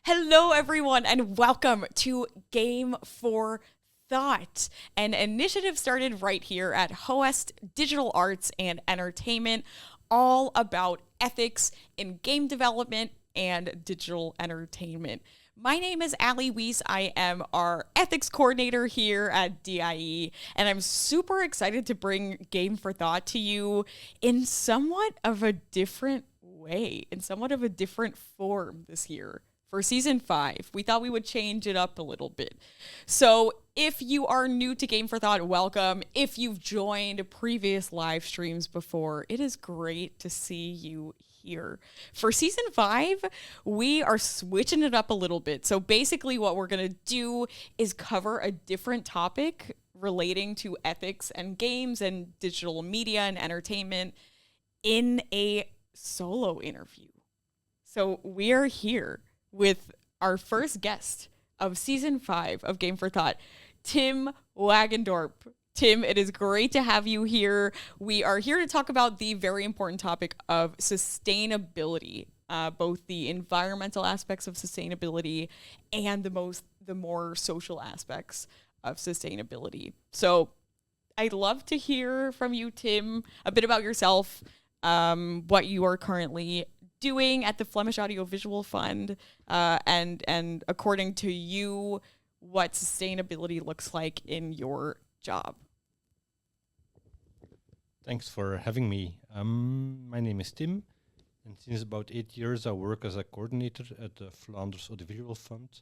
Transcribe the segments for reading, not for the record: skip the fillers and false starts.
Hello, everyone, and welcome to Game for Thought, an initiative started right here at Howest Digital Arts and Entertainment, all about ethics in game development and digital entertainment. My name is Allie Weiss. I am our ethics coordinator here at DIE, and I'm super excited to bring Game for Thought to you in somewhat of a different way, in somewhat of a different form this year. For season 5, we thought we would change it up a little bit. So if you are new to Game for Thought, welcome. If you've joined previous live streams before, it is great to see you here. For season 5, we are switching it up a little bit. So basically what we're going to do is cover a different topic relating to ethics and games and digital media and entertainment in a solo interview. So we are here with our first guest of season 5 of Game for Thought, Tim Wagendorp. Tim, it is great to have you here. We are here to talk about the very important topic of sustainability, both the environmental aspects of sustainability and the more social aspects of sustainability. So I'd love to hear from you, Tim, a bit about yourself, what you are currently doing at the Flemish Audiovisual Fund, and according to you, what sustainability looks like in your job. Thanks for having me. My name is Tim, and since about 8 years I work as a coordinator at the Flanders Audiovisual Fund.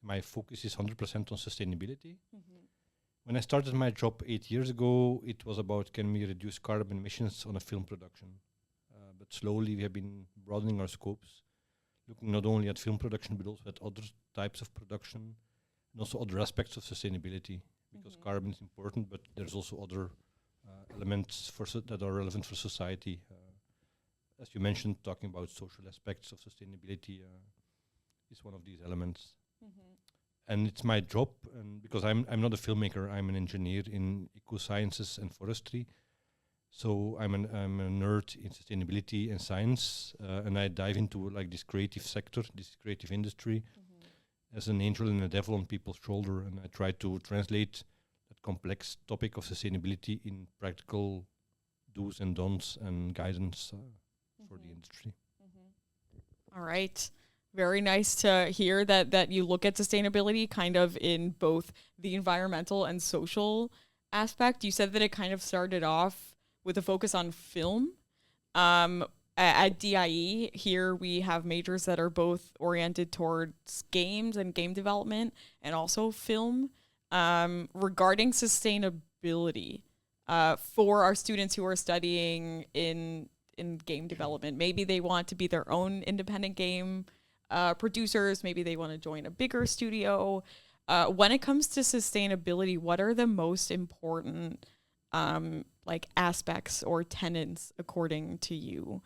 My focus is 100% on sustainability. Mm-hmm. When I started my job 8 years ago, it was about can we reduce carbon emissions on a film production. But slowly we have been broadening our scopes, looking not only at film production, but also at other types of production, and also other aspects of sustainability, because carbon is important, but there's also other elements that are relevant for society. As you mentioned, talking about social aspects of sustainability is one of these elements. And it's my job, and because I'm not a filmmaker, I'm an engineer in eco-sciences and forestry. So I'm a nerd in sustainability and science, and I dive into like this creative sector, this creative industry, as an angel and a devil on people's shoulder, and I try to translate that complex topic of sustainability in practical do's and don'ts and guidance for the industry. All right. Very nice to hear that you look at sustainability kind of in both the environmental and social aspect. You said that it kind of started off with a focus on film. At DIE, here we have majors that are both oriented towards games and game development and also film. Regarding sustainability, for our students who are studying in game development, maybe they want to be their own independent game producers, maybe they want to join a bigger studio. When it comes to sustainability, what are the most important aspects or tenets according to you?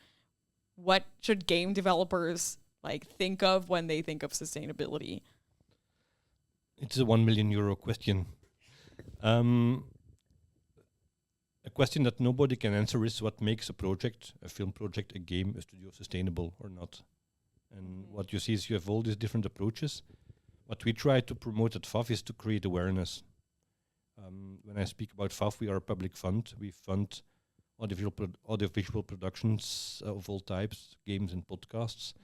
What should game developers think of when they think of sustainability? It's a €1 million question. A question that nobody can answer is what makes a project, a film project, a game, a studio sustainable or not. And what you see is you have all these different approaches. What we try to promote at FAF is to create awareness. When I speak about FAF, we are a public fund. We fund audiovisual productions of all types, games and podcasts.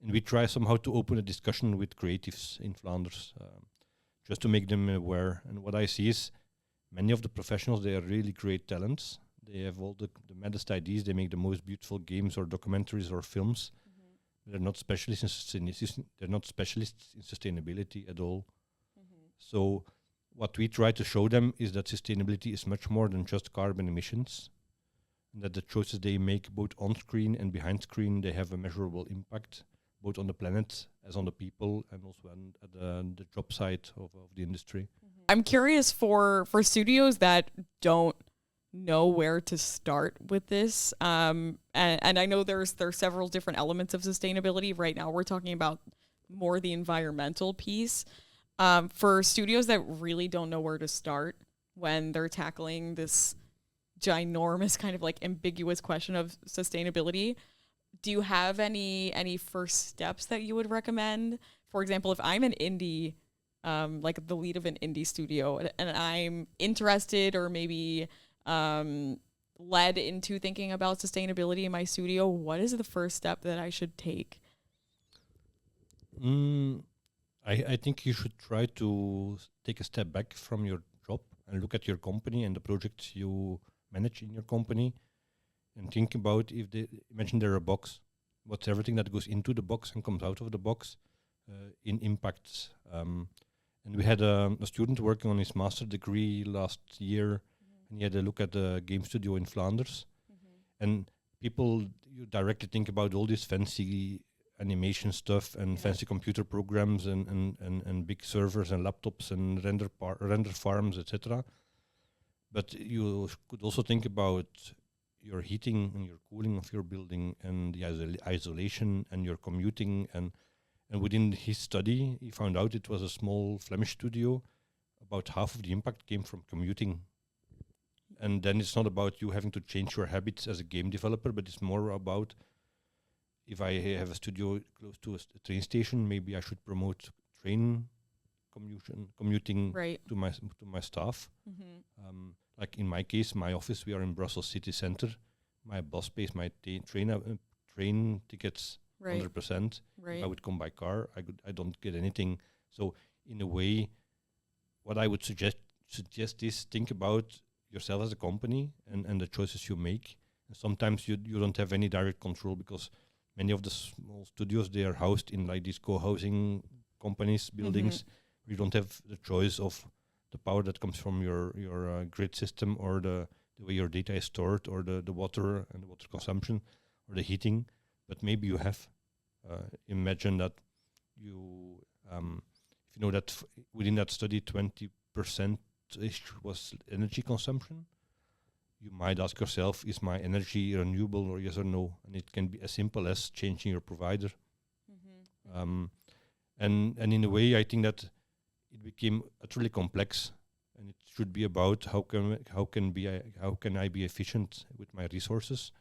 And we try somehow to open a discussion with creatives in Flanders, just to make them aware. And what I see is many of the professionals, they are really great talents. They have all the maddest ideas. They make the most beautiful games or documentaries or films. They're not specialists in sustainability at all. So what we try to show them is that sustainability is much more than just carbon emissions, and that the choices they make both on screen and behind screen, they have a measurable impact, both on the planet as on the people, and also at the job side of the industry. I'm curious for studios that don't know where to start with this. And I know there's several different elements of sustainability. Right now we're talking about more the environmental piece. For studios that really don't know where to start when they're tackling this ginormous kind of ambiguous question of sustainability, do you have any first steps that you would recommend for example, if I'm an indie, like the lead of an indie studio, and I'm interested or maybe led into thinking about sustainability in my studio, what is the first step that I should take? I think you should try to take a step back from your job and look at your company and the projects you manage in your company, and think about imagine there a box. What's everything that goes into the box and comes out of the box in impacts? And we had a student working on his master degree last year, and he had a look at the game studio in Flanders. And people, you directly think about all this fancy animation stuff and fancy computer programs and big servers and laptops and render farms, etc. But you could also think about your heating and your cooling of your building and the isolation and your commuting. And within his study, he found out it was a small Flemish studio. About half of the impact came from commuting. And then it's not about you having to change your habits as a game developer, but it's more about, if I have a studio close to a train station, maybe I should promote train commuting to my staff. Like in my case, my office, we are in Brussels city center. My boss pays my train tickets 100%. If I would come by car, I don't get anything. So in a way, what I would suggest is think about yourself as a company and the choices you make. And sometimes you don't have any direct control, because many of the small studios, they are housed in like these co-housing companies, buildings. You don't have the choice of the power that comes from your grid system, or the way your data is stored, or the water and the water consumption, or the heating. But maybe you have. Imagine that you, if you know that within that study 20%-ish was energy consumption, you might ask yourself, is my energy renewable, or yes or no? And it can be as simple as changing your provider. And in a way, I think that it became utterly complex, and it should be about how can I be efficient with my resources.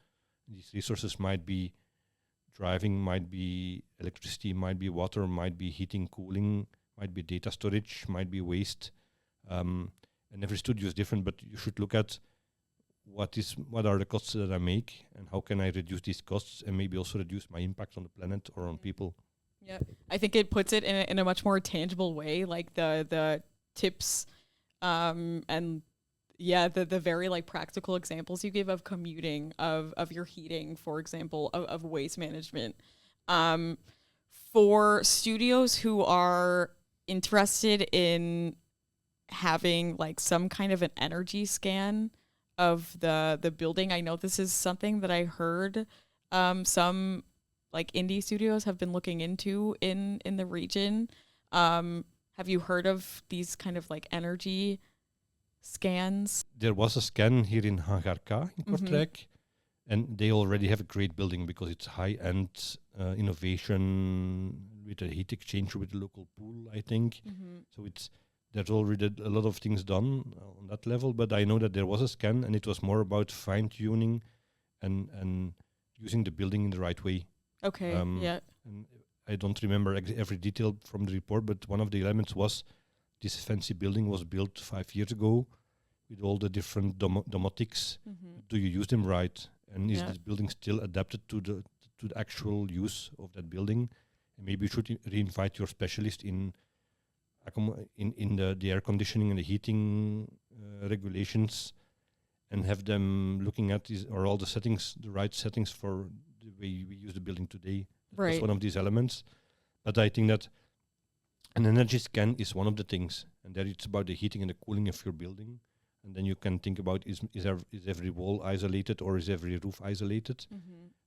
These resources might be driving, might be electricity, might be water, might be heating, cooling, might be data storage, might be waste. And every studio is different, but you should look at what are the costs that I make, and how can I reduce these costs, and maybe also reduce my impact on the planet or on people. Yeah, I think it puts it in a much more tangible way, like the tips, and the very like practical examples you give of commuting, of your heating, for example, of waste management. For studios who are interested in having like some kind of an energy scan of the building, I know this is something that I heard some like indie studios have been looking into in the region. Have you heard of these kind of like energy scans? There was a scan here in Kortrijk in Kortrijk, and they already have a great building because it's high-end innovation with a heat exchanger with a local pool, I think. So there's already a lot of things done on that level, but I know that there was a scan, and it was more about fine-tuning and using the building in the right way. Okay, And I don't remember every detail from the report, but one of the elements was this fancy building was built 5 years ago with all the different domotics. Do you use them right? And is this building still adapted to the actual use of that building? And maybe you should re-invite your specialist in the air conditioning and the heating regulations, and have them looking at all the settings, the right settings for the way we use the building today. That's one of these elements. But I think that an energy scan is one of the things, and there it's about the heating and the cooling of your building. And then you can think about is every wall isolated, or is every roof isolated?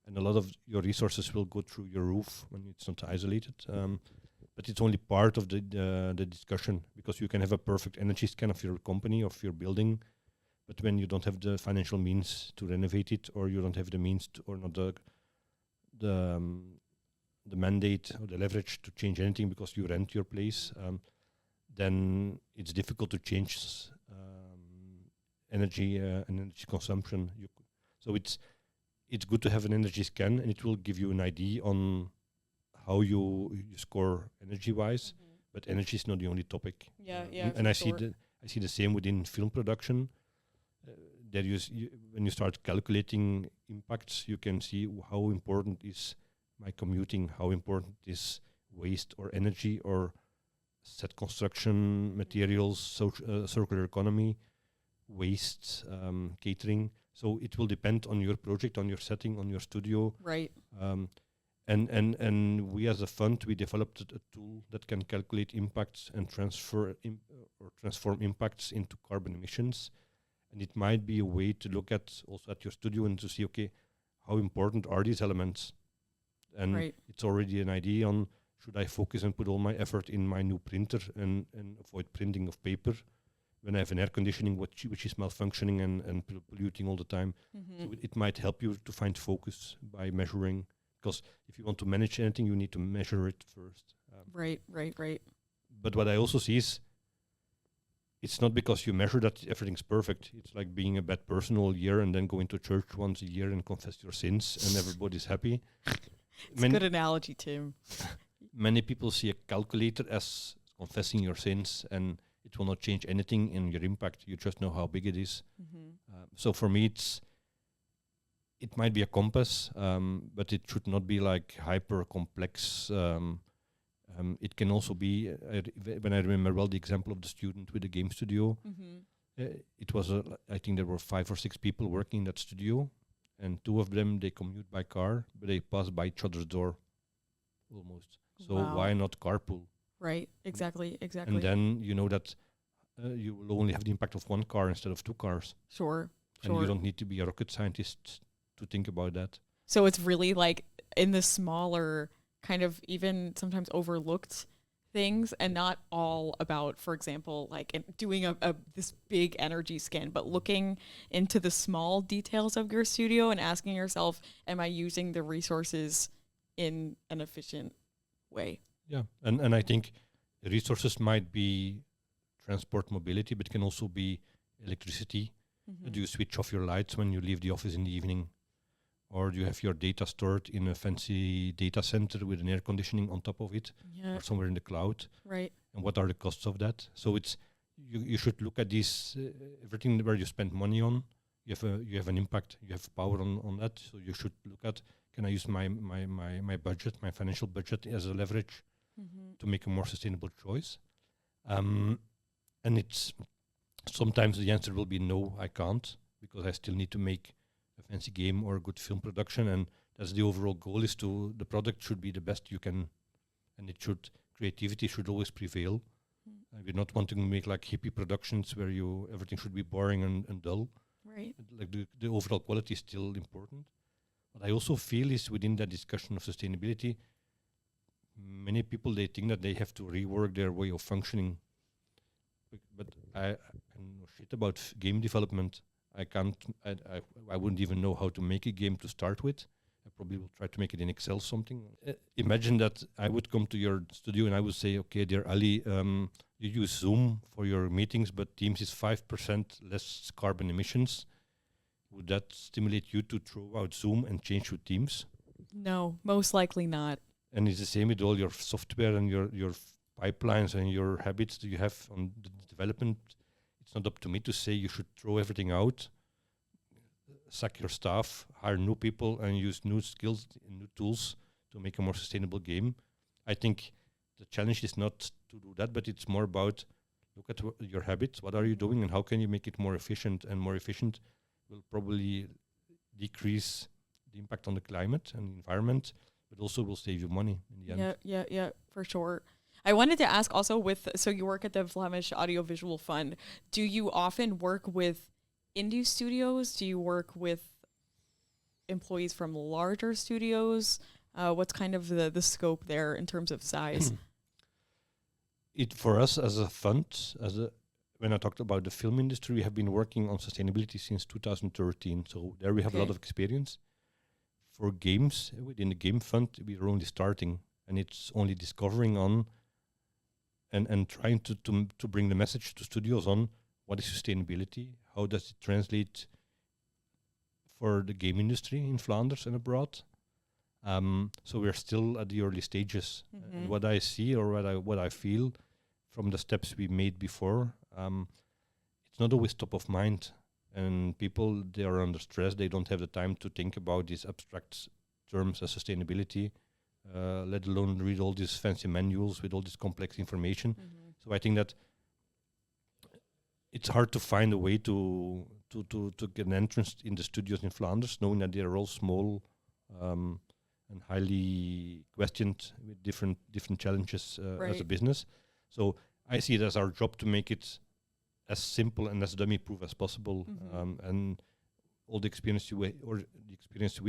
And a lot of your resources will go through your roof when it's not isolated. But it's only part of the discussion, because you can have a perfect energy scan of your company, of your building, but when you don't have the financial means to renovate it, or you don't have the means to, or not the mandate or the leverage to change anything because you rent your place, then it's difficult to change energy and energy consumption. So it's good to have an energy scan, and it will give you an idea on how you score energy-wise, but energy is not the only topic. And I see the same within film production. That when you start calculating impacts, you can see how important is my commuting, how important is waste or energy or set construction materials, circular economy, waste, catering. So it will depend on your project, on your setting, on your studio. Right. And we as a fund, we developed a tool that can calculate impacts and transform impacts into carbon emissions. And it might be a way to look at also at your studio and to see, okay, how important are these elements? And it's already an idea on, should I focus and put all my effort in my new printer and avoid printing of paper when I have an air conditioning which is malfunctioning and polluting all the time? So it might help you to find focus by measuring, because if you want to manage anything, you need to measure it first. Right. But what I also see is, it's not because you measure that everything's perfect. It's like being a bad person all year and then going to church once a year and confess your sins and everybody's happy. It's a good analogy, Tim. Many people see a calculator as confessing your sins, and it will not change anything in your impact. You just know how big it is. So for me, it might be a compass, but it should not be like hyper complex. It can also be, when I remember well the example of the student with the game studio, it was, I think there were 5 or 6 people working in that studio, and 2 of them, they commute by car, but they pass by each other's door, almost. So why not carpool? Right, exactly. And then you know that you will only have the impact of 1 car instead of 2 cars. Sure. And you don't need to be a rocket scientist to think about that. So it's really like in the smaller, kind of even sometimes overlooked things, and not all about, for example, like doing this big energy scan, but looking into the small details of your studio and asking yourself, am I using the resources in an efficient way? Yeah, and I think the resources might be transport mobility, but it can also be electricity. Do you switch off your lights when you leave the office in the evening? Or do you have your data stored in a fancy data center with an air conditioning on top of it, or somewhere in the cloud? Right. And what are the costs of that? So it's you should look at these everything where you spend money on. You have an impact. You have power on that. So you should look at, can I use my budget, my financial budget as a leverage to make a more sustainable choice? And it's sometimes the answer will be no, I can't, because I still need to make a fancy game or a good film production, and that's the overall goal, is to the product should be the best you can, and creativity should always prevail. We're not wanting to make like hippie productions where everything should be boring and dull. Right. Like the overall quality is still important. What I also feel is within that discussion of sustainability, many people, they think that they have to rework their way of functioning. But I know shit about game development. I wouldn't even know how to make a game to start with. I probably will try to make it in Excel something. Imagine that I would come to your studio and I would say, okay, dear Ali, you use Zoom for your meetings, but Teams is 5% less carbon emissions. Would that stimulate you to throw out Zoom and change to Teams? No, most likely not. And it's the same with all your software and your pipelines and your habits that you have on the development. It's not up to me to say you should throw everything out, sack your staff, hire new people, and use new skills and new tools to make a more sustainable game. I think the challenge is not to do that, but it's more about look at your habits, what are you doing, and how can you make it more efficient? And more efficient will probably decrease the impact on the climate and the environment, but also will save you money in the end. Yeah, for sure. I wanted to ask also so you work at the Flemish Audiovisual Fund. Do you often work with indie studios? Do you work with employees from larger studios? What's kind of the scope there in terms of size? For us as a fund, when I talked about the film industry, we have been working on sustainability since 2013. So there we have a lot of experience. For games, within the game fund, we are only starting, and it's only discovering on and trying to bring the message to studios on what is sustainability, how does it translate for the game industry in Flanders and abroad. So we're still at the early stages. And what I see or what I feel from the steps we made before, it's not always top of mind. And people, they are under stress. They don't have the time to think about these abstract terms as sustainability, let alone read all these fancy manuals with all this complex information. So I think that it's hard to find a way to get an entrance in the studios in Flanders, knowing that they are all small and highly questioned with different challenges as a business. So I see it as our job to make it as simple and as dummy-proof as possible. And all the experience we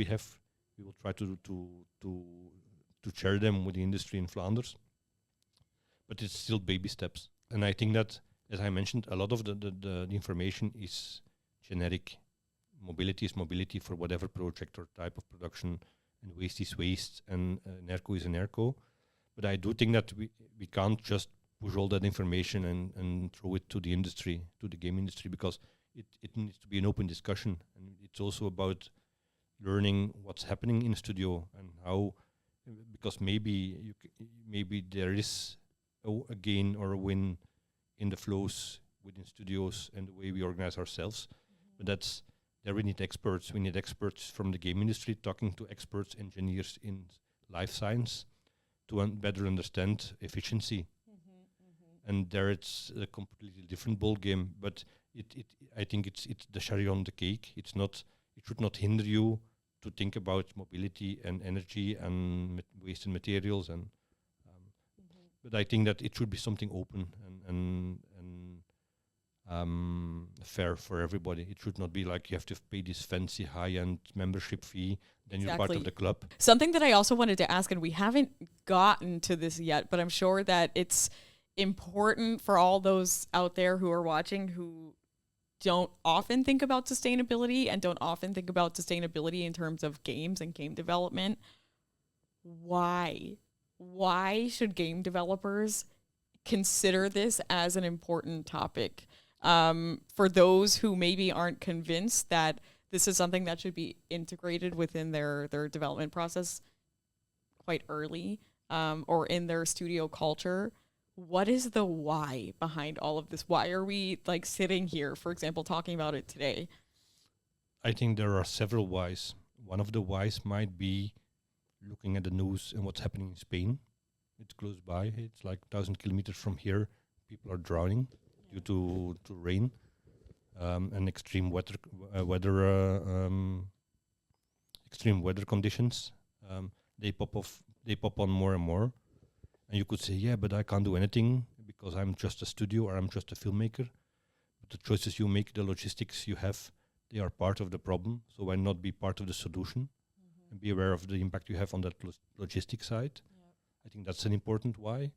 have, we will try to share them with the industry in Flanders. But it's still baby steps. And I think that, as I mentioned, a lot of the information is generic. Mobility is mobility for whatever project or type of production, and waste is waste, and an airco is an airco. But I do think that we can't just push all that information and throw it to the industry, to the game industry, because it needs to be an open discussion. And it's also about learning what's happening in a studio and how, because maybe there is a gain or a win in the flows within studios and the way we organize ourselves. But there we need experts. We need experts from the game industry talking to experts, engineers in life science to better understand efficiency. And there it's a completely different ball game. But I think it's the cherry on the cake. It should not hinder you to think about mobility and energy and waste and materials and. But I think that it should be something open and fair for everybody. It should not be like you have to pay this fancy high-end membership fee, then you're part of the club. Something that I also wanted to ask, and we haven't gotten to this yet, but I'm sure that it's important for all those out there who are watching who don't often think about sustainability and don't often think about sustainability in terms of games and game development. Why should game developers consider this as an important topic? For those who maybe aren't convinced that this is something that should be integrated within their development process quite early, or in their studio culture, what is the why behind all of this? Why are we sitting here, for example, talking about it today? I think there are several whys. One of the whys might be looking at the news and what's happening in Spain. It's close by. It's like 1,000 kilometers from here. People are drowning due to rain and extreme weather conditions. They pop on more and more. And you could say, yeah, but I can't do anything because I'm just a studio or I'm just a filmmaker. But the choices you make, the logistics you have, they are part of the problem. So why not be part of the solution and be aware of the impact you have on that logistic side? I think that's an important why.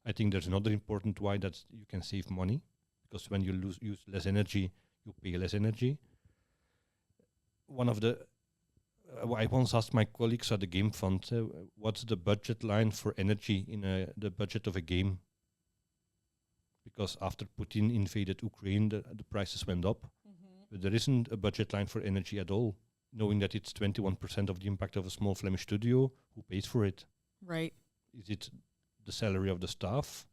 I think there's another important why, that you can save money, because when you use less energy, you pay less energy. I once asked my colleagues at the Game Fund, what's the budget line for energy in the budget of a game? Because after Putin invaded Ukraine, the prices went up. But there isn't a budget line for energy at all, knowing that it's 21% of the impact of a small Flemish studio. Who pays for it? Right. Is it the salary of the staff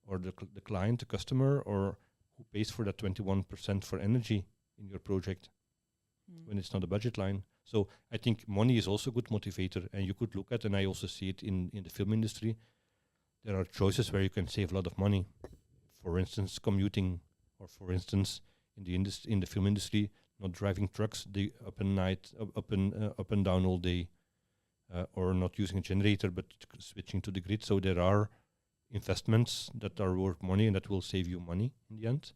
or the client, the customer, or who pays for that 21% for energy in your project when it's not a budget line? So I think money is also a good motivator, and you could look at, and I also see it in the film industry, there are choices where you can save a lot of money. For instance, commuting, or for instance, in the film industry, not driving trucks up and down all day, or not using a generator but switching to the grid. So there are investments that are worth money and that will save you money in the end.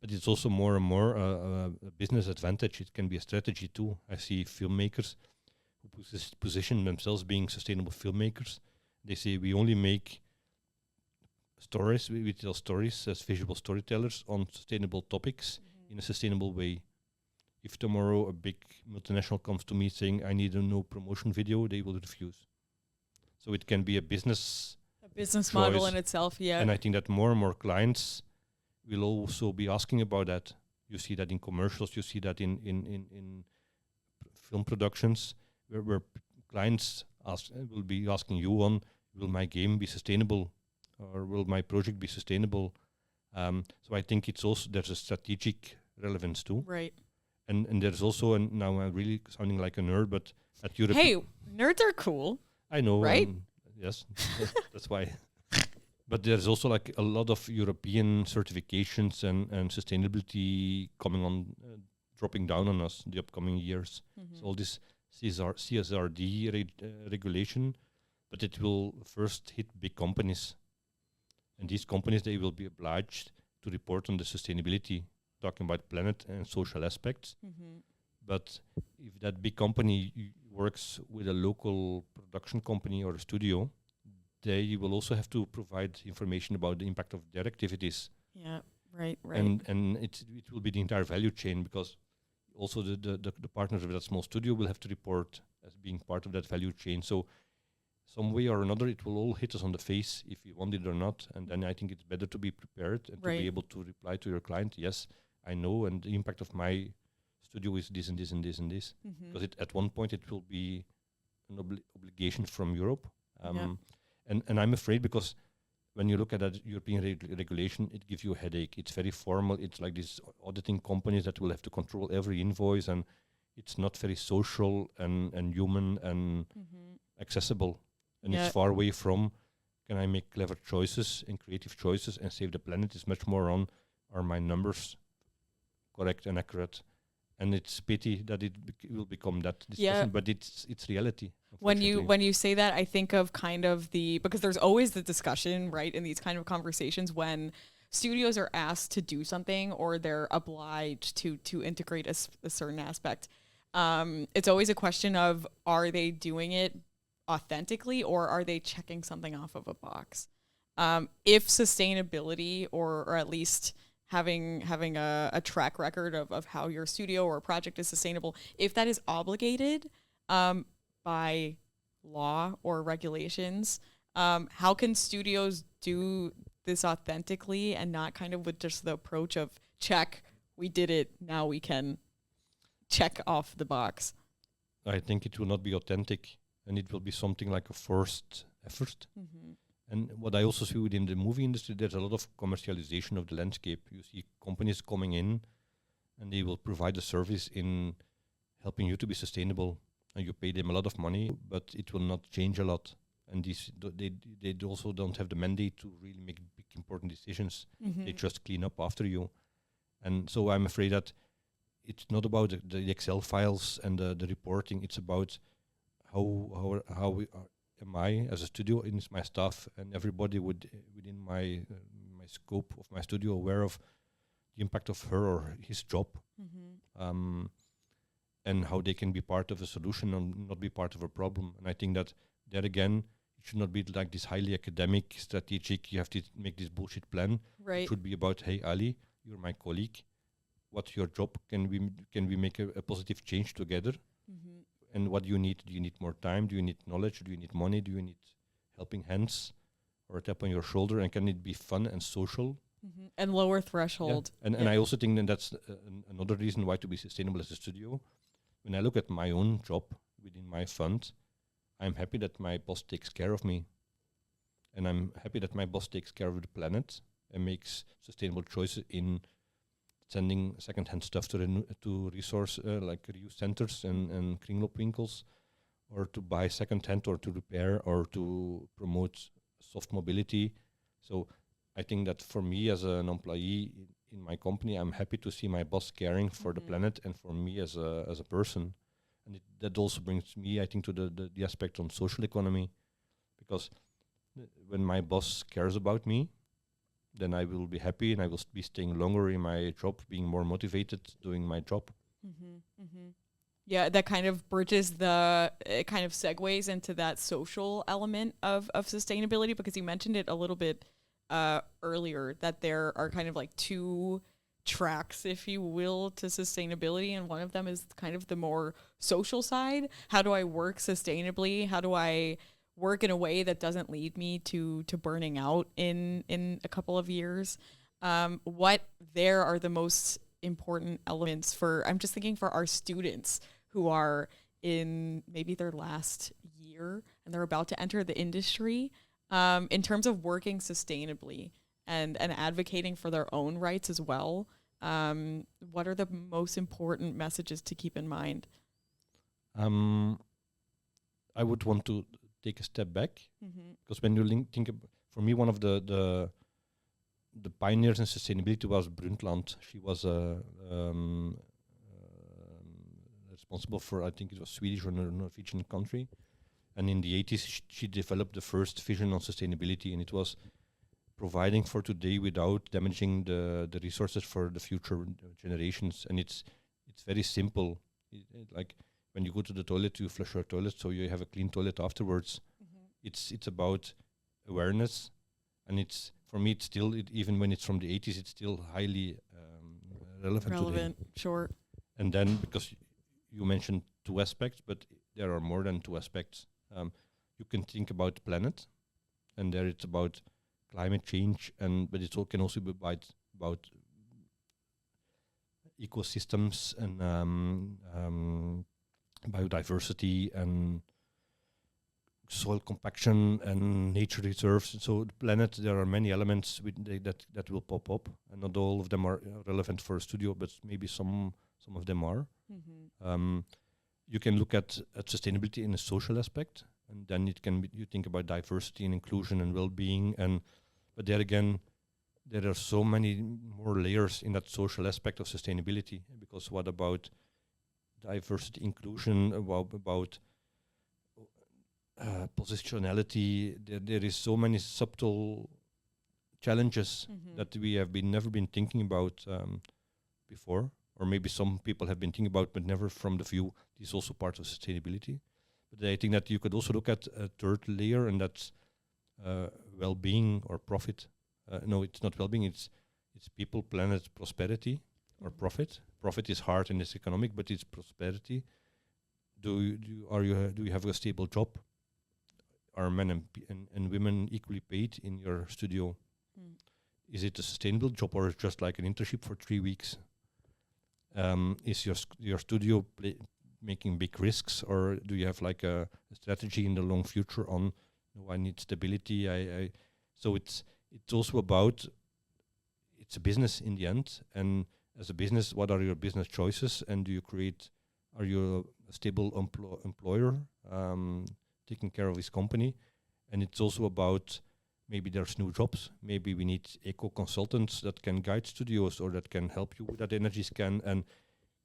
But it's also more and more a business advantage. It can be a strategy too. I see filmmakers who position themselves being sustainable filmmakers. They say we only make stories, we tell stories as visual storytellers on sustainable topics in a sustainable way. If tomorrow a big multinational comes to me saying I need a no promotion video, they will refuse. So it can be a business model in itself, yeah. And I think that more and more clients will also be asking about that. You see that in commercials, you see that in film productions, where clients will be asking you on, will my game be sustainable, or will my project be sustainable? So I think there's a strategic relevance too. Right. And there's also, and now I'm really sounding like a nerd, but at Europe. Hey, nerds are cool. I know, right? Yes, that's why. But there's also like a lot of European certifications and sustainability coming on, dropping down on us in the upcoming years. So all this CSRD regulation, but it will first hit big companies. And these companies, they will be obliged to report on the sustainability, talking about planet and social aspects. But if that big company works with a local production company or a studio, they will also have to provide information about the impact of their activities. Yeah, right. And it will be the entire value chain, because also the partners of that small studio will have to report as being part of that value chain. So some way or another, it will all hit us on the face if you want it or not. And then I think it's better to be prepared and to be able to reply to your client, yes, I know, and the impact of my studio is this and this and this and this. Because at one point it will be an obligation from Europe. And I'm afraid, because when you look at that European regulation, it gives you a headache. It's very formal. It's like these auditing companies that will have to control every invoice, and it's not very social and human and accessible. And it's far away from, can I make clever choices and creative choices and save the planet? It's much more on, are my numbers correct and accurate? And it's pity that it will become that discussion, but it's reality. When you say that, I think of kind of because there's always the discussion, right, in these kind of conversations when studios are asked to do something or they're obliged to integrate a certain aspect. It's always a question of, are they doing it authentically, or are they checking something off of a box? If sustainability, or at least having a track record of how your studio or project is sustainable, if that is obligated by law or regulations, how can studios do this authentically and not kind of with just the approach of, check, we did it, now we can check off the box? I think it will not be authentic, and it will be something like a forced effort. And what I also see within the movie industry, there's a lot of commercialization of the landscape. You see companies coming in, and they will provide a service in helping you to be sustainable, and you pay them a lot of money, but it will not change a lot. And they also don't have the mandate to really make big important decisions. They just clean up after you. And so I'm afraid that it's not about the Excel files and the reporting. It's about how we are. Am I, as a studio, in my staff and everybody within my scope of my studio, aware of the impact of her or his job, and how they can be part of a solution and not be part of a problem. And I think that there again, it should not be like this highly academic, strategic, you have to make this bullshit plan. Right. It should be about, hey, Ali, you're my colleague. What's your job? Can we make a positive change together? And what do you need? Do you need more time? Do you need knowledge? Do you need money? Do you need helping hands or a tap on your shoulder? And can it be fun and social? And lower threshold. Yeah. And I also think that that's another reason why to be sustainable as a studio. When I look at my own job within my fund, I'm happy that my boss takes care of me. And I'm happy that my boss takes care of the planet and makes sustainable choices in sending second-hand stuff to resource like reuse centers and kringloopwinkels, or to buy second-hand, or to repair, or to promote soft mobility. So I think that for me as an employee in my company, I'm happy to see my boss caring for the planet and for me as a person. And that also brings me, I think, to the aspect on social economy, because when my boss cares about me, then I will be happy and I will be staying longer in my job, being more motivated doing my job. Yeah, that kind of bridges it kind of segues into that social element of sustainability, because you mentioned it a little bit earlier, that there are kind of like two tracks, if you will, to sustainability, and one of them is kind of the more social side. How do I work sustainably? How do I work in a way that doesn't lead me to burning out in a couple of years? What there are the most important elements for, I'm just thinking for our students who are in maybe their last here and they're about to enter the industry, in terms of working sustainably and advocating for their own rights as well, what are the most important messages to keep in mind? I would want to take a step back, because when you think for me, one of the pioneers in sustainability was Brundtland. She was responsible for, I think it was Swedish or Norwegian country, and in the 80s she developed the first vision on sustainability, and it was providing for today without damaging the resources for the future generations. And it's very simple. Like when you go to the toilet, you flush your toilet so you have a clean toilet afterwards. It's about awareness, and it's, for me, it's still, even when it's from the 80s, it's still highly relevant today. Sure. And then, because you mentioned two aspects, but there are more than two aspects. You can think about the planet, and there it's about climate change, but it can also be about ecosystems and biodiversity and soil compaction and nature reserves. So the planet, there are many elements that will pop up, and not all of them are relevant for a studio, but maybe some of them are. You can look at sustainability in a social aspect, and then it can be, you think about diversity and inclusion and well-being, but there again, there are so many more layers in that social aspect of sustainability, because what about diversity, inclusion, about positionality? There is so many subtle challenges that we have never been thinking about before, or maybe some people have been thinking about, but never from the view this is also part of sustainability. But I think that you could also look at a third layer, and that's well-being or profit. No, it's not well-being. It's people, planet, prosperity, or profit. Profit is hard and it's economic, but it's prosperity. Do you have a stable job? Are men and women equally paid in your studio? Is it a sustainable job, or is it just like an internship for 3 weeks? Is your studio making big risks, or do you have like a strategy in the long future on, no, I need stability. So it's also about, it's a business in the end, and as a business, what are your business choices, and are you a stable employer taking care of his company? And it's also about, maybe there's new jobs, maybe we need eco consultants that can guide studios or that can help you with that energy scan, and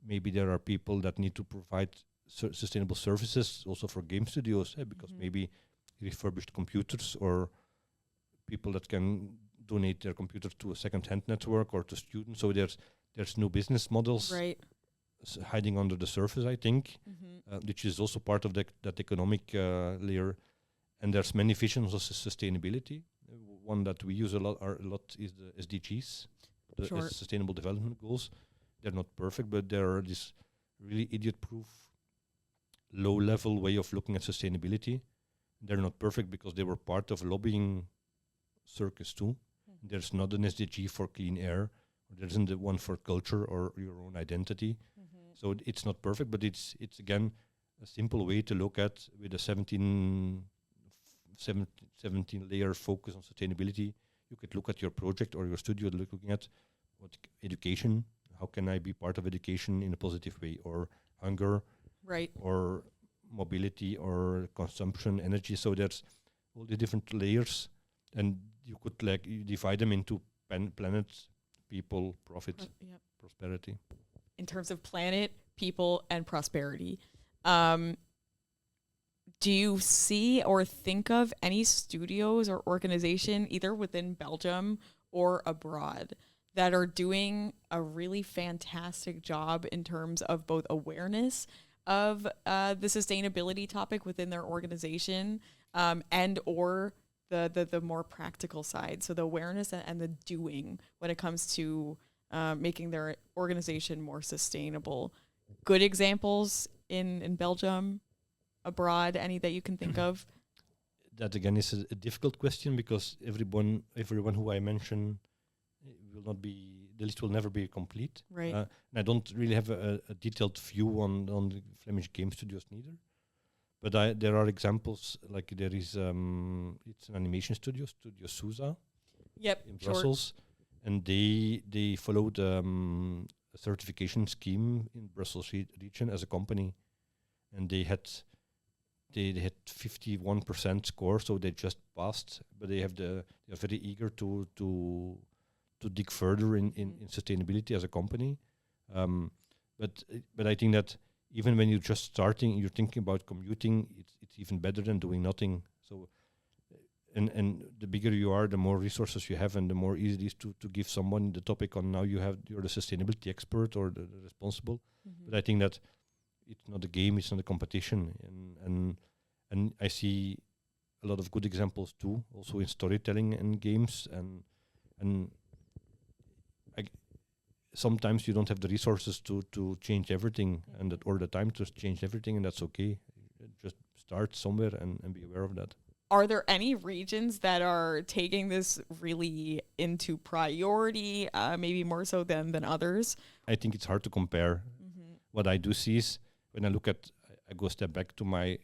maybe there are people that need to provide sustainable services also for game studios, because maybe refurbished computers, or people that can donate their computers to a second-hand network or to students. So there's new business models hiding under the surface, I think, which is also part of that economic layer. And there's many visions of sustainability. One that we use a lot is the SDGs, the Sustainable Development Goals. They're not perfect, but they're this really idiot-proof, low-level way of looking at sustainability. They're not perfect because they were part of lobbying circus too. There's not an SDG for clean air, or there isn't the one for culture or your own identity. So it's not perfect, but it's again a simple way to look at, with a 17 layer focus on sustainability. You could look at your project or your studio looking at what education, how can I be part of education in a positive way, or hunger, or mobility, or consumption, energy. So there's all the different layers, and you could you divide them into planet, people, profit, prosperity. In terms of planet, people, and prosperity, do you see or think of any studios or organization, either within Belgium or abroad, that are doing a really fantastic job in terms of both awareness of the sustainability topic within their organization, and or the more practical side? So the awareness and the doing when it comes to making their organization more sustainable. Good examples in Belgium, abroad, any that you can think of? That again is a difficult question, because everyone who I mention will not be, the list will never be complete. And I don't really have a detailed view on the Flemish game studios neither. But there are examples, like there is, it's an animation studio, Studio Sousa, Yep, in sure. Brussels, and they followed a certification scheme in Brussels region as a company, and they had 51% score, so they just passed. But they are very eager to dig further in sustainability as a company. But I think that even when you're just starting, you're thinking about commuting, it's even better than doing nothing. So, and the bigger you are, the more resources you have, and the more easy it is to give someone the topic on. Now you're the sustainability expert or the responsible. But I think that it's not a game, it's not a competition, and I see a lot of good examples too, also in storytelling and games, and sometimes you don't have the resources to change everything or the time to change everything, and that's okay. Just start somewhere and be aware of that. Are there any regions that are taking this really into priority, maybe more so than others? I think it's hard to compare. What I do see is when I go a step back to my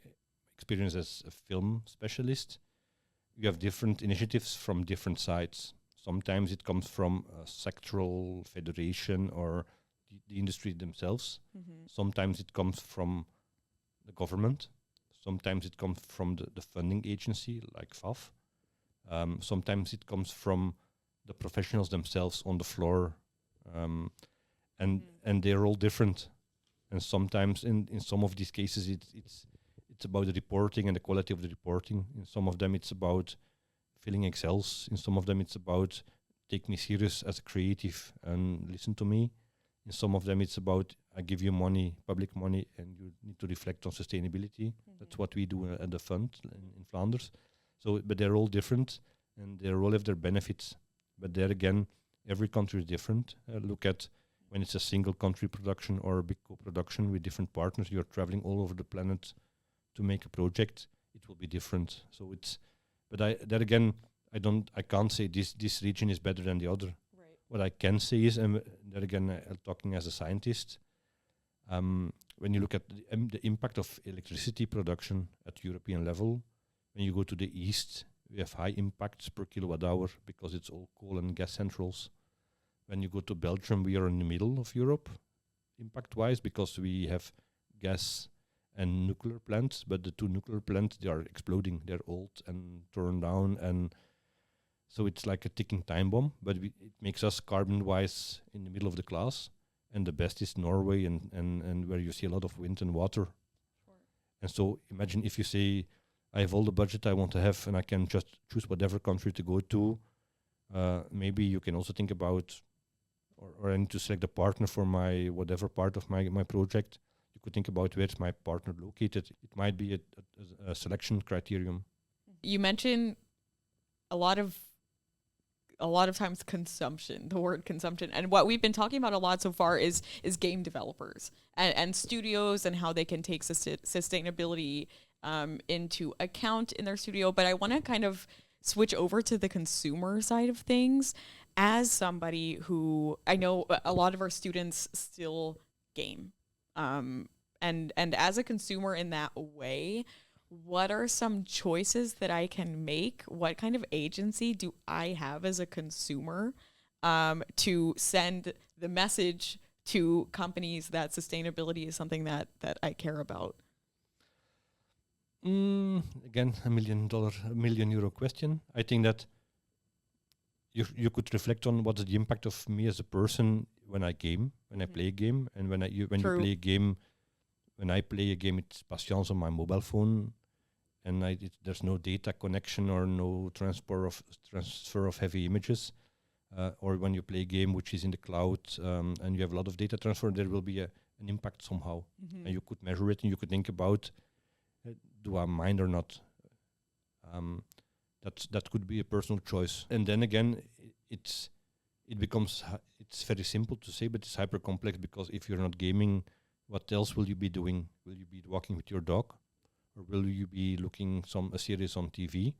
experience as a film specialist, you have different initiatives from different sides. Sometimes it comes from a sectoral federation or the industry themselves. Sometimes it comes from the government. Sometimes it comes from the funding agency like VAF. Sometimes it comes from the professionals themselves on the floor. And they're all different. And sometimes in some of these cases it's about the reporting and the quality of the reporting. In some of them it's about filling Excels. In some of them it's about take me serious as a creative and listen to me. In some of them it's about I give you money, public money, and you need to reflect on sustainability. That's what we do at the fund in Flanders. So, but they're all different and they all have their benefits. But there again, every country is different. Look at when it's a single country production or a big co-production with different partners, you're traveling all over the planet to make a project, it will be different. So I can't say this region is better than the other. Right. What I can say is, and there again, I'm talking as a scientist, when you look at the impact of electricity production at European level, when you go to the east, we have high impacts per kilowatt hour because it's all coal and gas centrals. When you go to Belgium, we are in the middle of Europe, impact-wise, because we have gas and nuclear plants, but the two nuclear plants, they are exploding. They're old and torn down, and so it's like a ticking time bomb, but it makes us carbon-wise in the middle of the class, and the best is Norway and where you see a lot of wind and water. Sure. And so imagine if you say, I have all the budget I want to have, and I can just choose whatever country to go to. Maybe you can also think about, or I need to select a partner for my whatever part of my project. You could think about where's my partner located. It might be a selection criterion. You mentioned a lot of times consumption, the word consumption. And what we've been talking about a lot so far is game developers and studios and how they can take sustainability into account in their studio. But I want to kind of switch over to the consumer side of things. As somebody who, I know a lot of our students still game. And as a consumer in that way, what are some choices that I can make? What kind of agency do I have as a consumer to send the message to companies that sustainability is something that I care about? Again, $1 million euro question. I think that you could reflect on what's the impact of me as a person when I game, when I play a game, and when you play a game. When I play a game, it's patience on my mobile phone, and there's no data connection or no transfer of heavy images. Or when you play a game which is in the cloud and you have a lot of data transfer, there will be an impact somehow. And you could measure it and you could think about, do I mind or not? That could be a personal choice. And then again, it's very simple to say, but it's hyper complex, because if you're not gaming, what else will you be doing? Will you be walking with your dog? Or will you be looking a series on TV?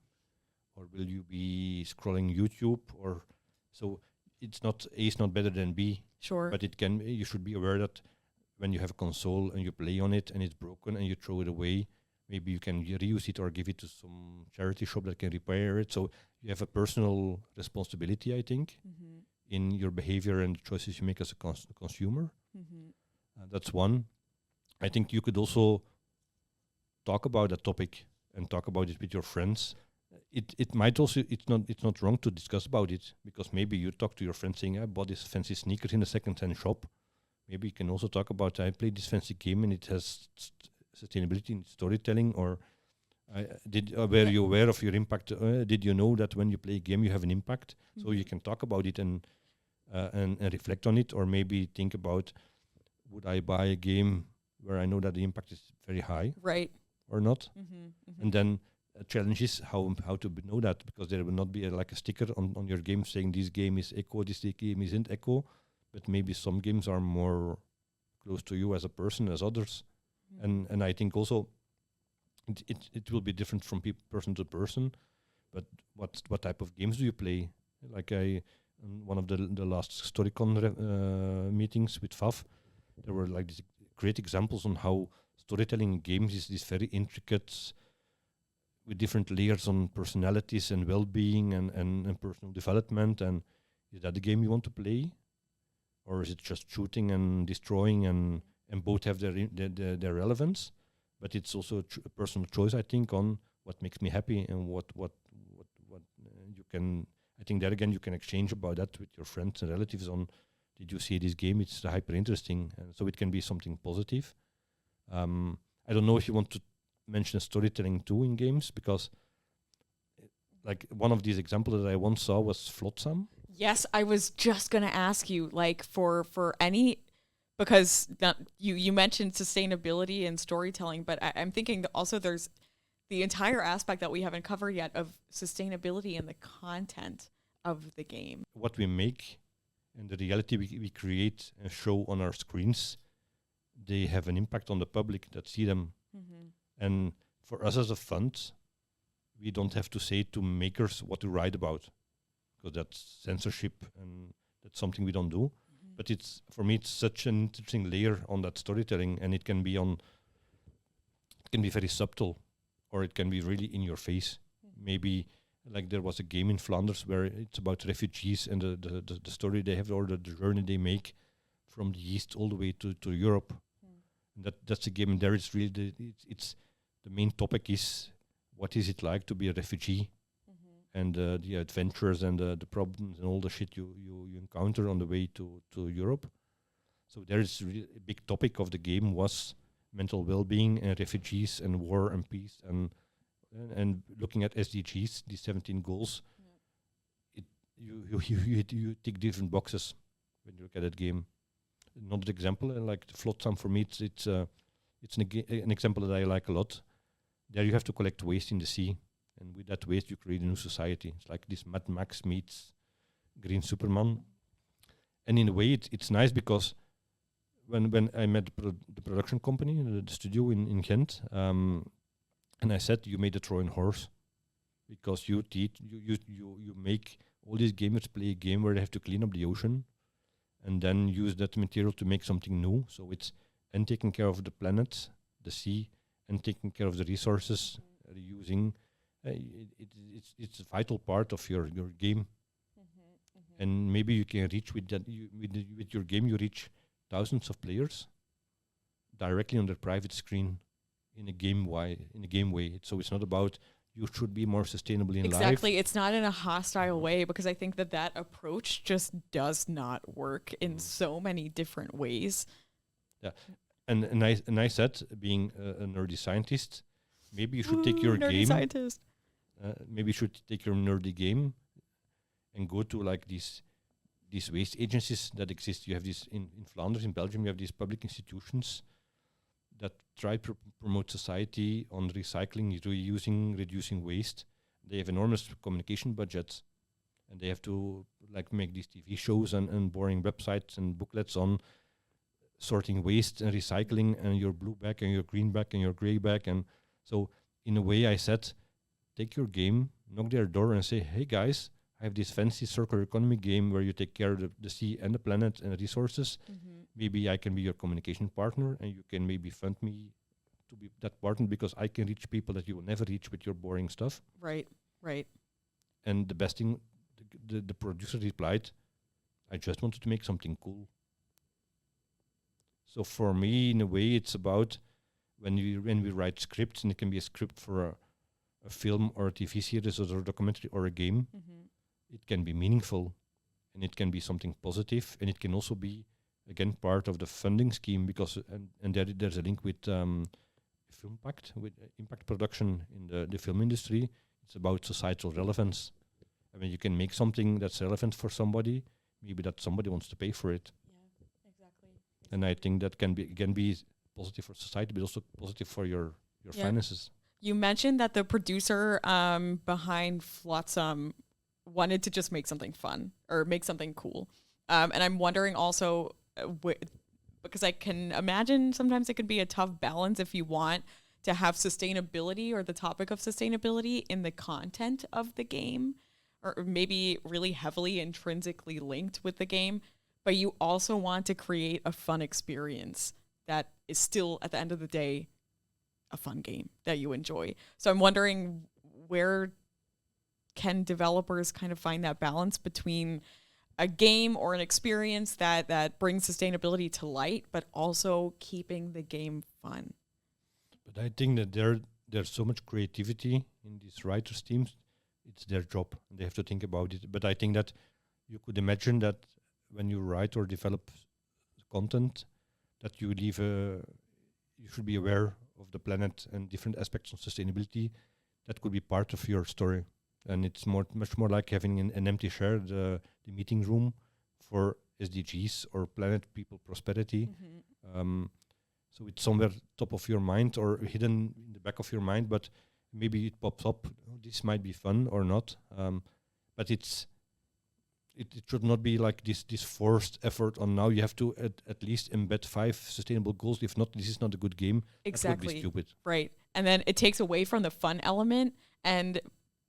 Or will you be scrolling YouTube? Or so it's not A is not better than B. Sure. But you should be aware that when you have a console and you play on it and it's broken and you throw it away, maybe you can reuse it or give it to some charity shop that can repair it. So you have a personal responsibility, I think, in your behavior and the choices you make as a consumer. That's one. I think you could also talk about that topic and talk about it with your friends. It might also, it's not wrong to discuss about it, because maybe you talk to your friend saying, I bought this fancy sneakers in a second-hand shop. Maybe you can also talk about, I played this fancy game and it has sustainability in storytelling, or were you aware of your impact? Did you know that when you play a game you have an impact? So you can talk about it and reflect on it, or maybe think about, would I buy a game where I know that the impact is very high, right, or not? And then a challenge is how to know that, because there will not be like a sticker on your game saying this game is eco, this game isn't eco, but maybe some games are more close to you as a person as others. And I think also it will be different from person to person, but what type of games do you play? Like one of the last Storycon meetings with VAF, there were like these great examples on how storytelling in games is this very intricate, with different layers on personalities and well-being and personal development. And is that the game you want to play, or is it just shooting and destroying? And both have their relevance, but it's also a personal choice, I think, on what makes me happy and what you can. I think that again you can exchange about that with your friends and relatives on. Did you see this game? It's hyper interesting, and so it can be something positive. I don't know if you want to mention storytelling too in games, because like one of these examples that I once saw was Flotsam. Yes, I was just gonna ask you, like, for any, because you mentioned sustainability and storytelling, but I'm thinking that also there's the entire aspect that we haven't covered yet of sustainability and the content of the game. What we make and the reality we create and show on our screens, they have an impact on the public that see them. And for us as a fund, we don't have to say to makers what to write about, because that's censorship and that's something we don't do. But it's, for me, it's such an interesting layer on that storytelling, and it can be very subtle, or it can be really in your face. Maybe like there was a game in Flanders where it's about refugees and the story they have, or the journey they make from the east all the way to Europe. And that's a game, and there is really it's the main topic is, what is it like to be a refugee, and the adventures and the problems and all the shit you encounter on the way to Europe. So there is really a big topic of the game was mental well-being and refugees and war and peace and looking at SDGs, these 17 goals. You tick different boxes when you look at that game. Another example, like the Flotsam, for me, it's an example that I like a lot. There you have to collect waste in the sea, and with that waste you create a new society. It's like this Mad Max meets Green Superman. And in a way it's nice, because when I met the production company, the studio in Ghent, and I said, you made a Trojan horse, because you make all these gamers play a game where they have to clean up the ocean and then use that material to make something new. So it's and taking care of the planet, the sea, and taking care of the resources, reusing. It's a vital part of your game. And maybe you can reach with that, with your game, you reach thousands of players directly on their private screen in a game way. So it's not about you should be more sustainable in life. Exactly. It's not in a hostile way, because I think that approach just does not work in so many different ways. Yeah. And I said, being a nerdy scientist, maybe you should take your nerdy game. Scientist. Maybe you should take your nerdy game and go to like these waste agencies that exist. You have this in Flanders, in Belgium. You have these public institutions that try to promote society on recycling, reusing, reducing waste. They have enormous communication budgets, and they have to like make these TV shows and boring websites and booklets on sorting waste and recycling, and your blue bag and your green bag and your gray bag. And so in a way I said, take your game, knock their door and say, hey guys, I have this fancy circular economy game where you take care of the sea and the planet and the resources. Maybe I can be your communication partner, and you can maybe fund me to be that important because I can reach people that you will never reach with your boring stuff. Right. And the best thing, the producer replied, I just wanted to make something cool. So for me, in a way, it's about when we write scripts, and it can be a script for a film or a TV series or a documentary or a game. It can be meaningful, and it can be something positive, and it can also be, again, part of the funding scheme because and there's a link with Filmpact, with impact production in the film industry. It's about societal relevance. I mean, you can make something that's relevant for somebody, maybe that somebody wants to pay for it. Yeah, exactly. And I think that can be positive for society, but also positive for your finances. You mentioned that the producer behind Flotsam wanted to just make something fun or make something cool. And I'm wondering also, because I can imagine sometimes it could be a tough balance if you want to have sustainability or the topic of sustainability in the content of the game, or maybe really heavily intrinsically linked with the game, but you also want to create a fun experience that is still, at the end of the day, a fun game that you enjoy. So I'm wondering, where can developers kind of find that balance between a game or an experience that brings sustainability to light, but also keeping the game fun? But I think that there's so much creativity in these writers' teams. It's their job, and they have to think about it. But I think that you could imagine that when you write or develop content, that you should be aware of the planet and different aspects of sustainability. That could be part of your story. And it's much more like having an empty chair, the meeting room for SDGs or planet, people, prosperity. So it's somewhere top of your mind or hidden in the back of your mind, but maybe it pops up. Oh, this might be fun or not. But it should not be like this forced effort on now you have to at least embed 5 sustainable goals. If not, this is not a good game. Exactly. That would be stupid. Right. And then it takes away from the fun element, and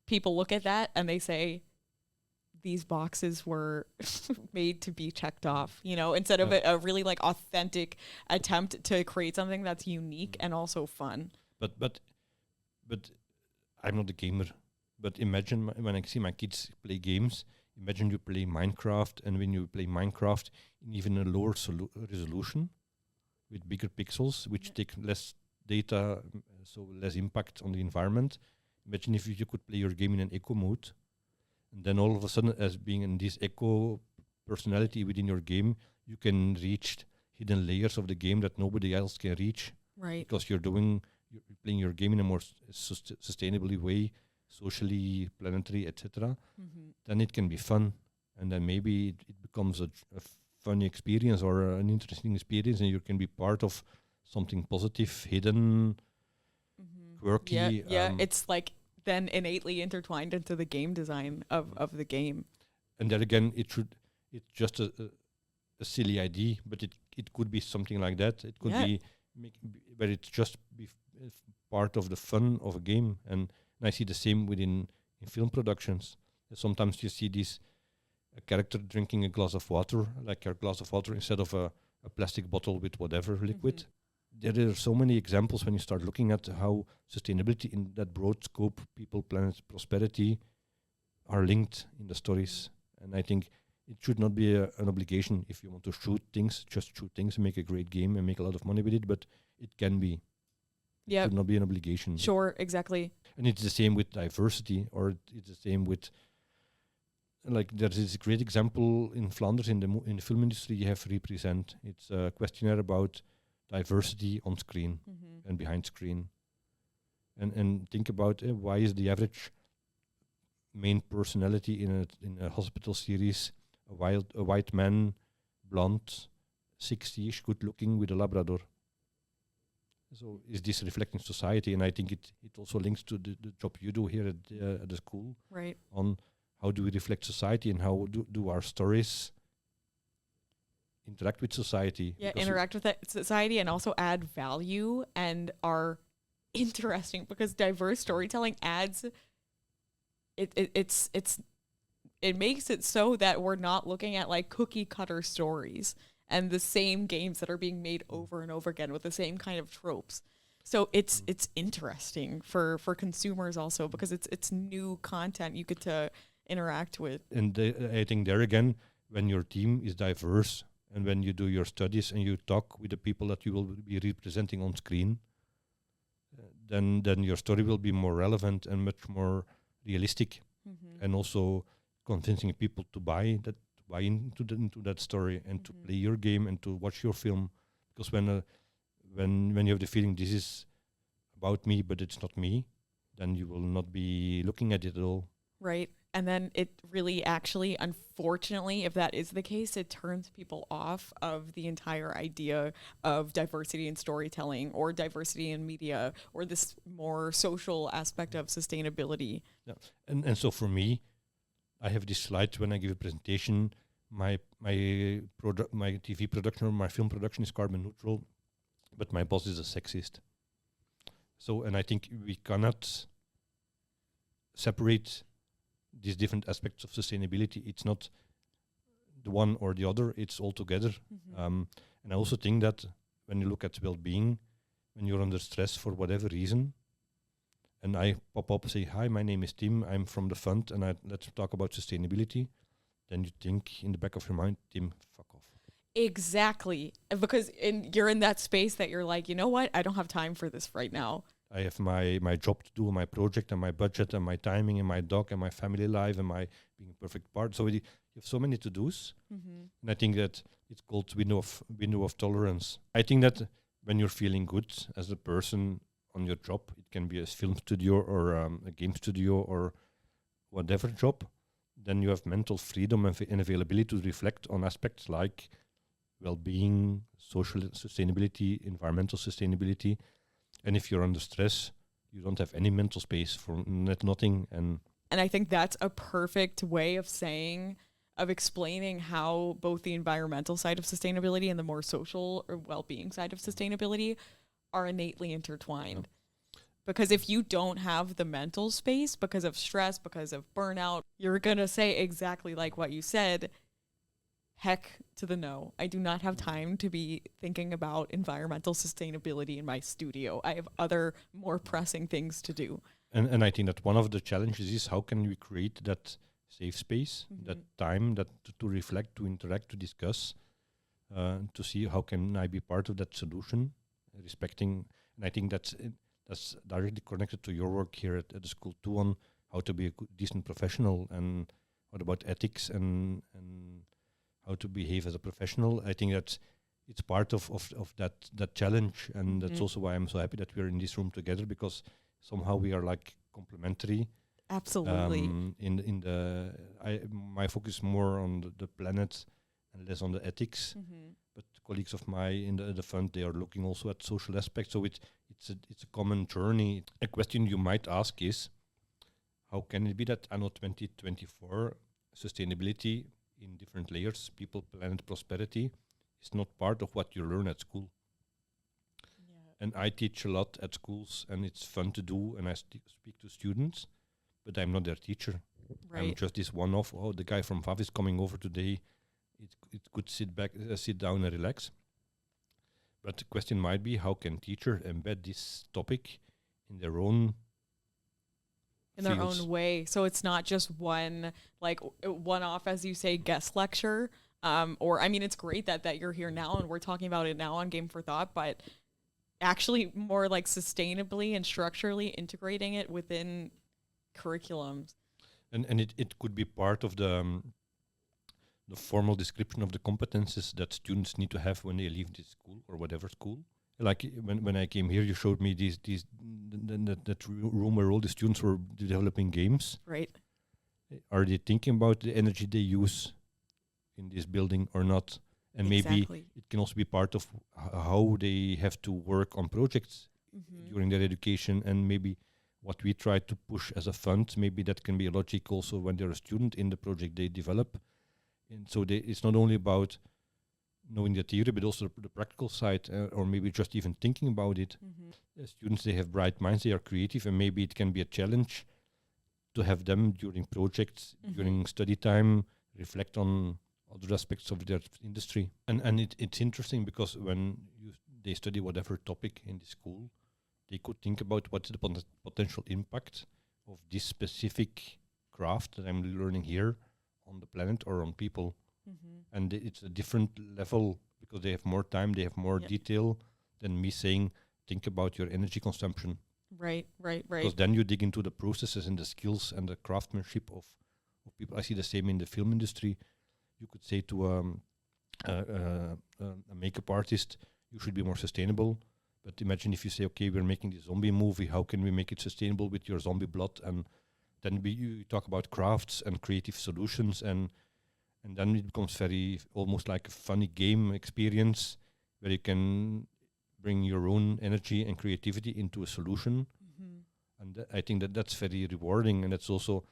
people look at that and they say, these boxes were made to be checked off, instead of a really like authentic attempt to create something that's unique and also fun. But I'm not a gamer. But imagine when I see my kids play games, imagine you play Minecraft, and when you play Minecraft in even a lower resolution with bigger pixels, which take less data, so less impact on the environment. Imagine if you could play your game in an eco mode, and then all of a sudden, as being in this eco personality within your game, you can reach hidden layers of the game that nobody else can reach. Right. Because you're playing your game in a more sustainably way, socially, planetary, etc. Then it can be fun, and then maybe it becomes a funny experience or an interesting experience, and you can be part of something positive, hidden, quirky. Yeah, it's like then innately intertwined into the game design of the game. And then again, it's just a silly idea, but it could be something like that. It could be but it's just part of the fun of a game. And I see the same in film productions. Sometimes you see a character drinking a glass of water, like a glass of water instead of a plastic bottle with whatever liquid. There are so many examples when you start looking at how sustainability in that broad scope, people, planet, prosperity, are linked in the stories. And I think it should not be an obligation if you want to shoot things, just shoot things and make a great game and make a lot of money with it, but it can be. It should not be an obligation. Sure, exactly. And it's the same with diversity, or it's the same with, like, there's this great example in Flanders in the film industry you have Represent. It's a questionnaire about diversity on screen and behind screen. And think about why is the average main personality in a hospital series a white man, blonde, 60-ish, good looking with a Labrador. So is this reflecting society? And I think it also links to the job you do here at the school. Right. On how do we reflect society and how do our stories interact with society. Yeah, interact with society and also add value and are interesting, because diverse storytelling adds it makes it so that we're not looking at like cookie cutter stories and the same games that are being made over and over again with the same kind of tropes. So it's interesting for consumers also, because it's new content you get to interact with. And I think there again, when your team is diverse and when you do your studies and you talk with the people that you will be representing on screen, then your story will be more relevant and much more realistic, and also convincing people to buy into that story and to play your game and to watch your film. Because when you have the feeling this is about me but it's not me, then you will not be looking at it at all. Right. And then it really actually, unfortunately, if that is the case, it turns people off of the entire idea of diversity in storytelling or diversity in media or this more social aspect of sustainability. Yeah. And so for me, I have this slide when I give a presentation. My TV production or my film production is carbon neutral, but my boss is a sexist. So, and I think we cannot separate these different aspects of sustainability. It's not the one or the other, it's all together. And I also think that when you look at well-being, when you're under stress for whatever reason, and I pop up and say, hi, my name is Tim, I'm from the fund, and let's talk about sustainability, then you think in the back of your mind, Tim, fuck off. Exactly. Because you're in that space that you're like, you know what? I don't have time for this right now. I have my job to do, my project and my budget and my timing and my dog and my family life and my being a perfect part. So you have so many to-dos. And I think that it's called window of tolerance. I think that when you're feeling good as a person on your job, it can be a film studio or a game studio or whatever job, then you have mental freedom and availability to reflect on aspects like well-being, social sustainability, environmental sustainability. And if you're under stress, you don't have any mental space for nothing. And I think that's a perfect way of explaining how both the environmental side of sustainability and the more social or well-being side of sustainability are innately intertwined. Because if you don't have the mental space because of stress, because of burnout, you're going to say exactly like what you said, heck to the no. I do not have time to be thinking about environmental sustainability in my studio. I have other more pressing things to do. And I think that one of the challenges is how can we create that safe space, that time that to reflect, to interact, to discuss, to see how can I be part of that solution, respecting. And I think that's directly connected to your work here at the school too, on how to be a good, decent professional, and what about ethics and how to behave as a professional. I think that it's part of that challenge, and that's also why I'm so happy that we're in this room together, because somehow we are like complementary. Absolutely. My focus is more on the planet and less on the ethics. But colleagues of mine in the fund, they are looking also at social aspects. So it's a common journey. A question you might ask is, how can it be that anno 2024 sustainability in different layers, people, planet, prosperity, is not part of what you learn at school? And I teach a lot at schools, and it's fun to do, and I speak to students, but I'm not their teacher. Right. I'm just this one-off. Oh, the guy from VAF is coming over today. It could sit down and relax. But the question might be, how can teachers embed this topic in their own fields? Own way? So it's not just one-off, as you say, guest lecture. Or I mean, it's great that you're here now and we're talking about it now on Game for Thought, but actually more like sustainably and structurally integrating it within curriculums. And it could be part of the formal description of the competences that students need to have when they leave this school or whatever school. Like when I came here, you showed me that room where all the students were developing games. Right. Are they thinking about the energy they use in this building or not? And maybe it can also be part of how they have to work on projects during their education, and maybe what we try to push as a fund, maybe that can be a logic also when they're a student in the project they develop. And so it's not only about knowing the theory, but also the practical side, or maybe just even thinking about it. Students, they have bright minds, they are creative, and maybe it can be a challenge to have them during projects, during study time, reflect on other aspects of their industry. And it's interesting because when they study whatever topic in the school, they could think about what's the potential impact of this specific craft that I'm learning here on the planet or on people. And it's a different level because they have more time, they have more detail than me saying, think about your energy consumption. Right. Because then you dig into the processes and the skills and the craftsmanship of people. I see the same in the film industry. You could say to a makeup artist, you should be more sustainable. But imagine if you say, okay, we're making this zombie movie, how can we make it sustainable with your zombie blood? And then you talk about crafts and creative solutions, and then it becomes very almost like a funny game experience where you can bring your own energy and creativity into a solution. And I think that's very rewarding, and that's also,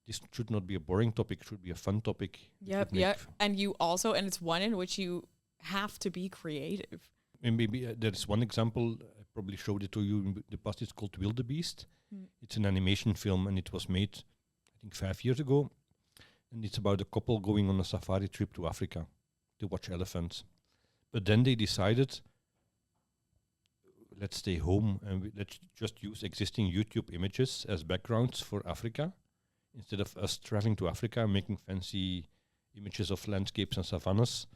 this should not be a boring topic, it should be a fun topic. Yep. And you also, and it's one in which you have to be creative. And maybe there's one example, I probably showed it to you in the past, it's called Wildebeest. It's an animation film, and it was made, I think, 5 years ago. And it's about a couple going on a safari trip to Africa to watch elephants. But then they decided, let's stay home and let's just use existing YouTube images as backgrounds for Africa, instead of us traveling to Africa and making fancy images of landscapes and savannas,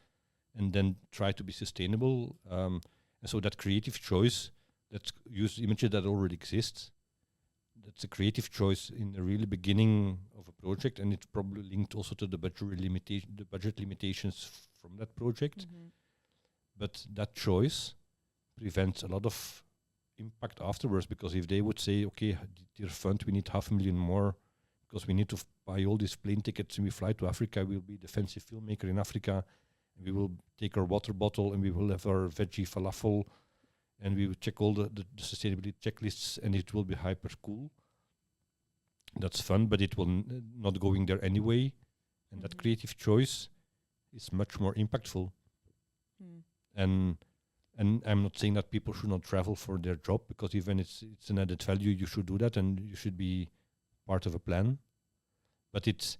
and then try to be sustainable. And so that creative choice, let's use images that already exist. That's a creative choice in the really beginning of a project, and it's probably linked also to the budget limitations from that project. But that choice prevents a lot of impact afterwards, because if they would say, okay, dear fund, we need 500,000 more because we need to buy all these plane tickets and we fly to Africa, we'll be the fancy filmmaker in Africa, and we will take our water bottle and we will have our veggie falafel, and we will check all the sustainability checklists, and it will be hyper cool. That's fun, but it will not going there anyway. And that creative choice is much more impactful. And I'm not saying that people should not travel for their job, because even it's an added value, you should do that, and you should be part of a plan. But it's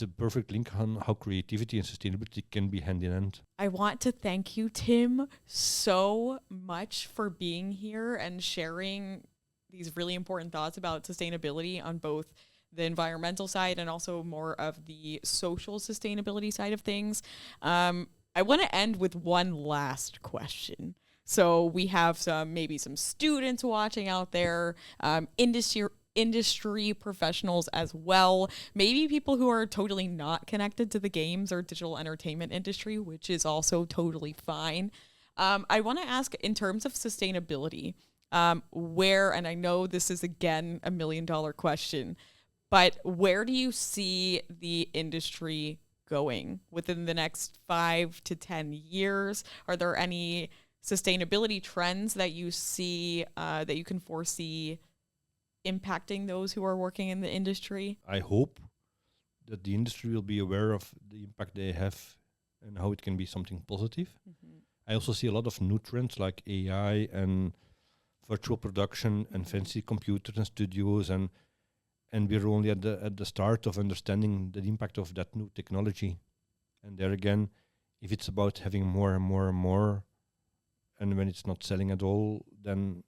a perfect link on how creativity and sustainability can be hand in hand. I want to thank you, Tim, so much for being here and sharing these really important thoughts about sustainability on both the environmental side and also more of the social sustainability side of things. I want to end with one last question. So we have maybe some students watching out there, industry professionals as well, maybe people who are totally not connected to the games or digital entertainment industry, which is also totally fine. I want to ask, in terms of sustainability, where, and I know this is again $1 million question, but where do you see the industry going within the next 5 to 10 years? Are there any sustainability trends that you see, that you can foresee impacting those who are working in the industry? I hope that the industry will be aware of the impact they have and how it can be something positive. I also see a lot of new trends like AI and virtual production and fancy computers and studios, and we're only at the start of understanding the impact of that new technology. And there again, if it's about having more and more and more, and when it's not selling at all, then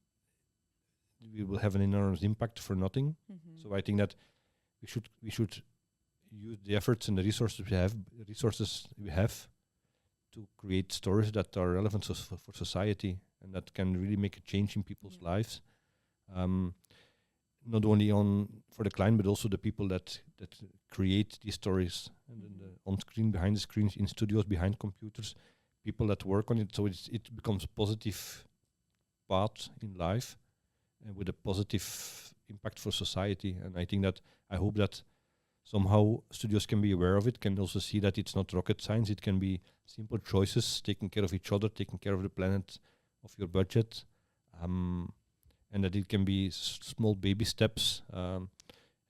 we will have an enormous impact for nothing. So I think that we should use the efforts and the resources we have to create stories that are relevant for society and that can really make a change in people's lives. Not only for the client, but also the people that create these stories, and then on screen, behind the screens, in studios, behind computers, people that work on it. So it becomes a positive path in life, and with a positive impact for society. And I hope that somehow studios can be aware of it, can also see that it's not rocket science. It can be simple choices, taking care of each other, taking care of the planet, of your budget, and that it can be small baby steps.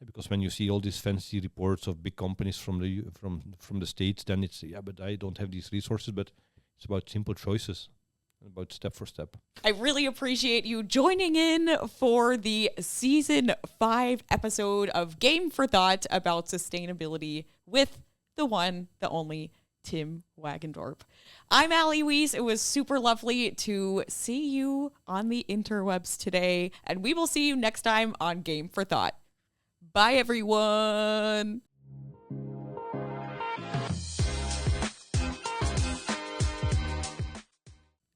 Because when you see all these fancy reports of big companies from the States, then it's, but I don't have these resources. But it's about simple choices, about step for step. I really appreciate you joining in for the season 5 episode of Game for Thought about sustainability with the one, the only Tim Wagendorp. I'm Allie Weiss. It was super lovely to see you on the interwebs today, and we will see you next time on Game for Thought. Bye, everyone.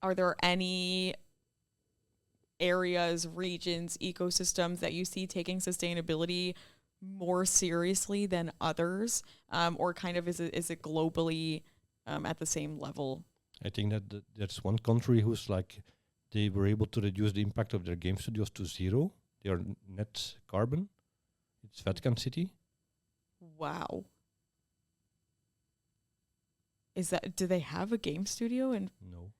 Are there any areas, regions, ecosystems that you see taking sustainability more seriously than others, or kind of is it globally at the same level? I think that there's one country who's like, they were able to reduce the impact of their game studios to zero. They are net carbon. It's Vatican City. Wow. Do they have a game studio? No.